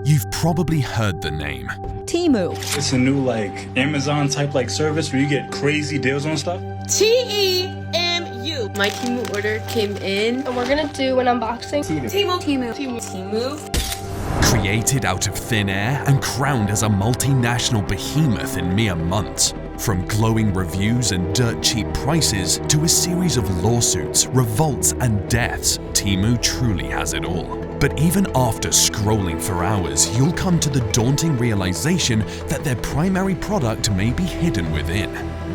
You've probably heard the name. Temu. It's a new Amazon type service where you get crazy deals on stuff. T-E-M-U. My Temu order came in. And we're gonna do an unboxing. Temu. Created out of thin air and crowned as a multinational behemoth in mere months. From glowing reviews and dirt-cheap prices to a series of lawsuits, revolts and deaths, Temu truly has it all. But even after scrolling for hours, you'll come to the daunting realization that their primary product may be hidden within.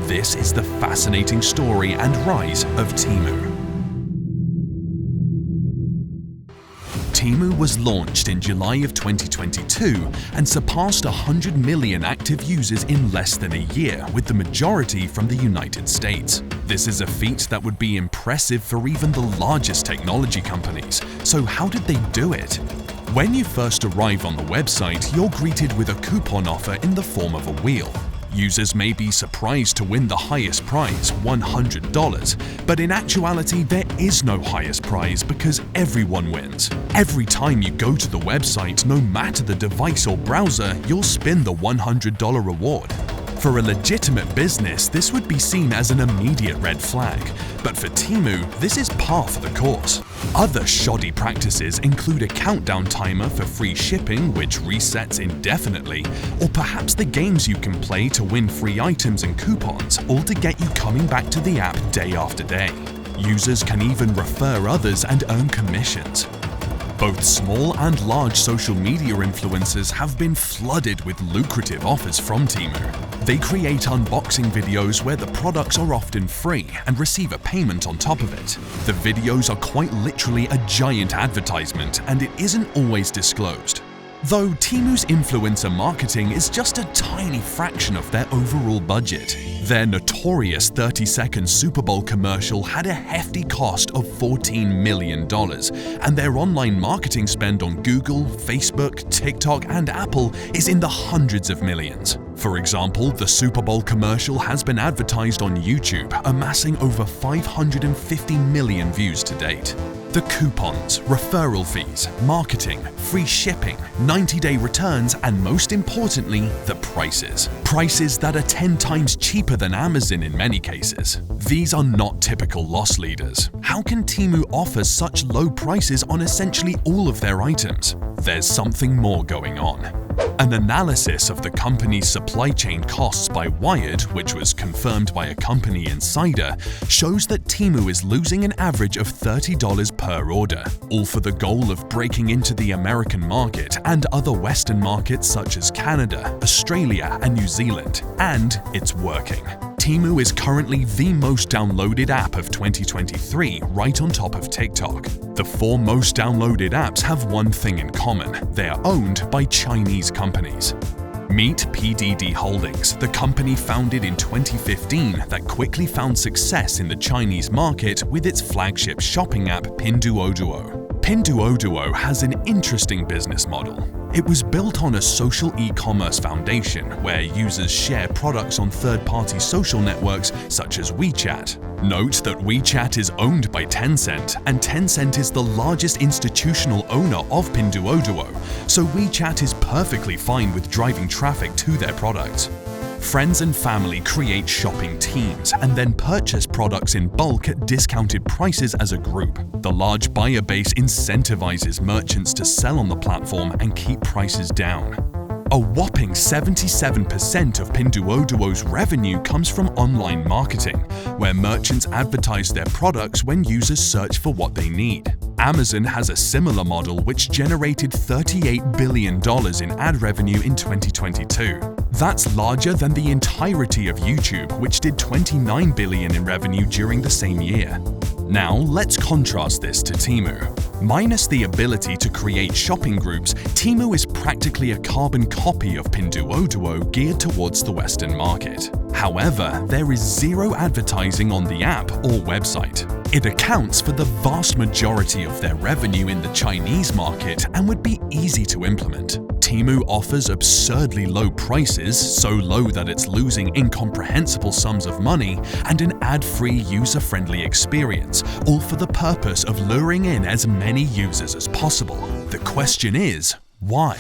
This is the fascinating story and rise of Temu. Temu was launched in July of 2022 and surpassed 100 million active users in less than a year, with the majority from the United States. This is a feat that would be impressive for even the largest technology companies. So how did they do it? When you first arrive on the website, you're greeted with a coupon offer in the form of a wheel. Users may be surprised to win the highest prize, $100, but in actuality there is no highest prize because everyone wins. Every time you go to the website, no matter the device or browser, you'll spin the $100 reward. For a legitimate business, this would be seen as an immediate red flag, but for Temu, this is par for the course. Other shoddy practices include a countdown timer for free shipping, which resets indefinitely, or perhaps the games you can play to win free items and coupons, all to get you coming back to the app day after day. Users can even refer others and earn commissions. Both small and large social media influencers have been flooded with lucrative offers from Temu. They create unboxing videos where the products are often free and receive a payment on top of it. The videos are quite literally a giant advertisement, and it isn't always disclosed. Though Temu's influencer marketing is just a tiny fraction of their overall budget. Their notorious 30-second Super Bowl commercial had a hefty cost of $14 million, and their online marketing spend on Google, Facebook, TikTok, and Apple is in the hundreds of millions. For example, the Super Bowl commercial has been advertised on YouTube, amassing over 550 million views to date. The coupons, referral fees, marketing, free shipping, 90-day returns, and most importantly, the prices. Prices that are 10 times cheaper than Amazon in many cases. These are not typical loss leaders. How can Temu offer such low prices on essentially all of their items? There's something more going on. An analysis of the company's supply chain costs by Wired, which was confirmed by a company insider, shows that Temu is losing an average of $30 per order, all for the goal of breaking into the American market and other Western markets such as Canada, Australia, and New Zealand. And it's working. Temu is currently the most downloaded app of 2023, right on top of TikTok. The 4 most downloaded apps have one thing in common: they are owned by Chinese companies. Meet PDD Holdings, the company founded in 2015 that quickly found success in the Chinese market with its flagship shopping app Pinduoduo. Pinduoduo has an interesting business model. It was built on a social e-commerce foundation where users share products on third-party social networks such as WeChat. Note that WeChat is owned by Tencent, and Tencent is the largest institutional owner of Pinduoduo, so WeChat is perfectly fine with driving traffic to their products. Friends and family create shopping teams and then purchase products in bulk at discounted prices as a group. The large buyer base incentivizes merchants to sell on the platform and keep prices down. A whopping 77% of Pinduoduo's revenue comes from online marketing, where merchants advertise their products when users search for what they need. Amazon has a similar model which generated $38 billion in ad revenue in 2022. That's larger than the entirety of YouTube, which did $29 billion in revenue during the same year. Now, let's contrast this to Temu. Minus the ability to create shopping groups, Temu is practically a carbon copy of Pinduoduo geared towards the Western market. However, there is zero advertising on the app or website. It accounts for the vast majority of their revenue in the Chinese market and would be easy to implement. Temu offers absurdly low prices, so low that it's losing incomprehensible sums of money, and an ad-free, user-friendly experience, all for the purpose of luring in as many users as possible. The question is, why?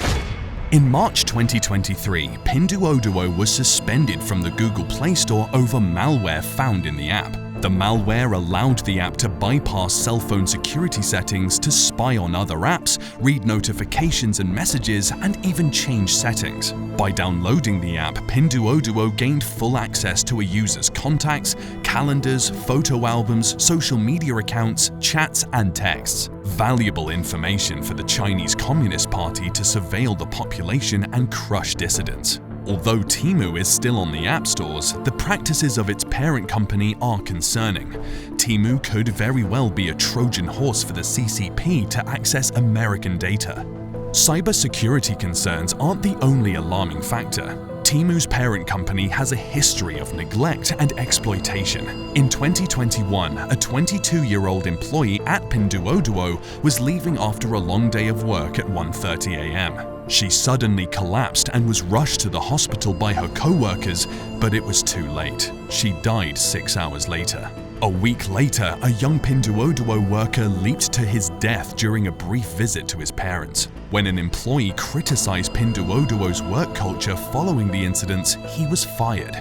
In March 2023, Pinduoduo was suspended from the Google Play Store over malware found in the app. The malware allowed the app to bypass cell phone security settings to spy on other apps, read notifications and messages, and even change settings. By downloading the app, Pinduoduo gained full access to a user's contacts, calendars, photo albums, social media accounts, chats, and texts. Valuable information for the Chinese Communist Party to surveil the population and crush dissidents. Although Temu is still on the app stores, the practices of its parent company are concerning. Temu could very well be a Trojan horse for the CCP to access American data. Cybersecurity concerns aren't the only alarming factor. Temu's parent company has a history of neglect and exploitation. In 2021, a 22-year-old employee at Pinduoduo was leaving after a long day of work at 1:30 a.m. She suddenly collapsed and was rushed to the hospital by her co-workers, but it was too late. She died 6 hours later. A week later, a young Pinduoduo worker leaped to his death during a brief visit to his parents. When an employee criticized Pinduoduo's work culture following the incidents, he was fired.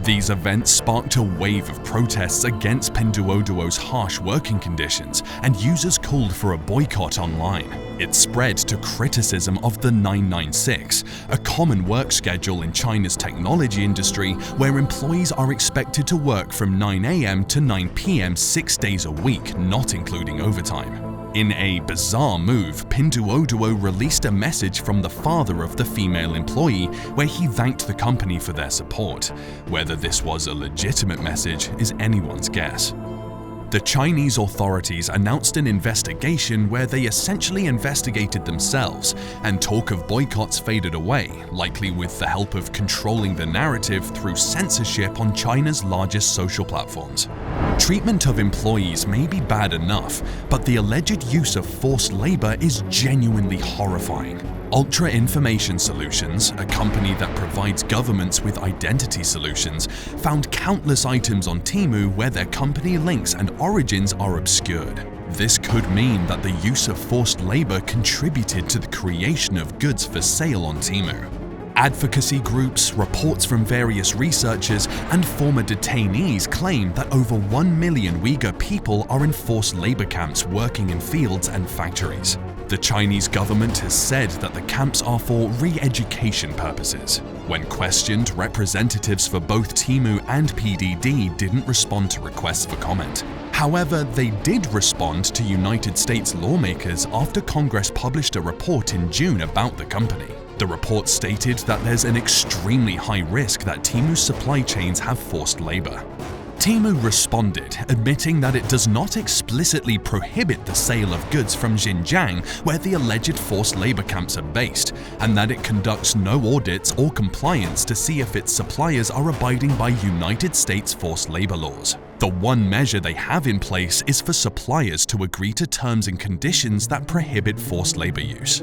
These events sparked a wave of protests against Pinduoduo's harsh working conditions, and users called for a boycott online. It spread to criticism of the 996, a common work schedule in China's technology industry where employees are expected to work from 9 a.m. to 9 p.m. 6 days a week, not including overtime. In a bizarre move, Pinduoduo released a message from the father of the female employee where he thanked the company for their support. Whether this was a legitimate message is anyone's guess. The Chinese authorities announced an investigation where they essentially investigated themselves, and talk of boycotts faded away, likely with the help of controlling the narrative through censorship on China's largest social platforms. Treatment of employees may be bad enough, but the alleged use of forced labor is genuinely horrifying. Ultra Information Solutions, a company that provides governments with identity solutions, found countless items on Temu where their company links and origins are obscured. This could mean that the use of forced labor contributed to the creation of goods for sale on Temu. Advocacy groups, reports from various researchers, and former detainees claim that over 1 million Uyghur people are in forced labor camps working in fields and factories. The Chinese government has said that the camps are for re-education purposes. When questioned, representatives for both Temu and PDD didn't respond to requests for comment. However, they did respond to United States lawmakers after Congress published a report in June about the company. The report stated that there's an extremely high risk that Temu's supply chains have forced labor. Temu responded, admitting that it does not explicitly prohibit the sale of goods from Xinjiang, where the alleged forced labor camps are based, and that it conducts no audits or compliance to see if its suppliers are abiding by United States forced labor laws. The one measure they have in place is for suppliers to agree to terms and conditions that prohibit forced labor use.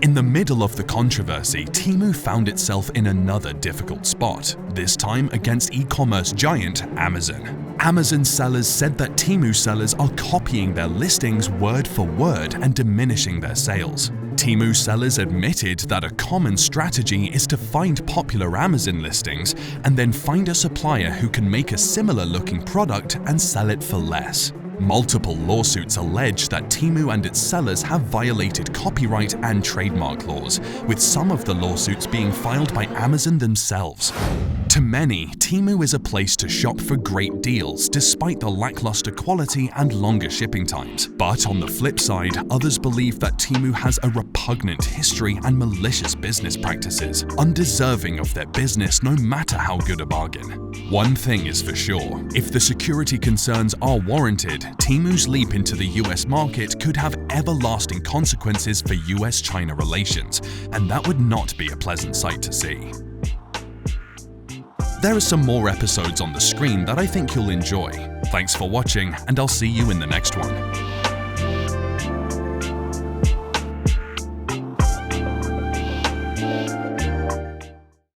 In the middle of the controversy, Temu found itself in another difficult spot, this time against e-commerce giant Amazon. Amazon sellers said that Temu sellers are copying their listings word for word and diminishing their sales. Temu sellers admitted that a common strategy is to find popular Amazon listings and then find a supplier who can make a similar looking product and sell it for less. Multiple lawsuits allege that Temu and its sellers have violated copyright and trademark laws, with some of the lawsuits being filed by Amazon themselves. To many, Temu is a place to shop for great deals despite the lackluster quality and longer shipping times. But on the flip side, others believe that Temu has a repugnant history and malicious business practices, undeserving of their business no matter how good a bargain. One thing is for sure, if the security concerns are warranted, Temu's leap into the US market could have everlasting consequences for US-China relations, and that would not be a pleasant sight to see. There are some more episodes on the screen that I think you'll enjoy. Thanks for watching, and I'll see you in the next one.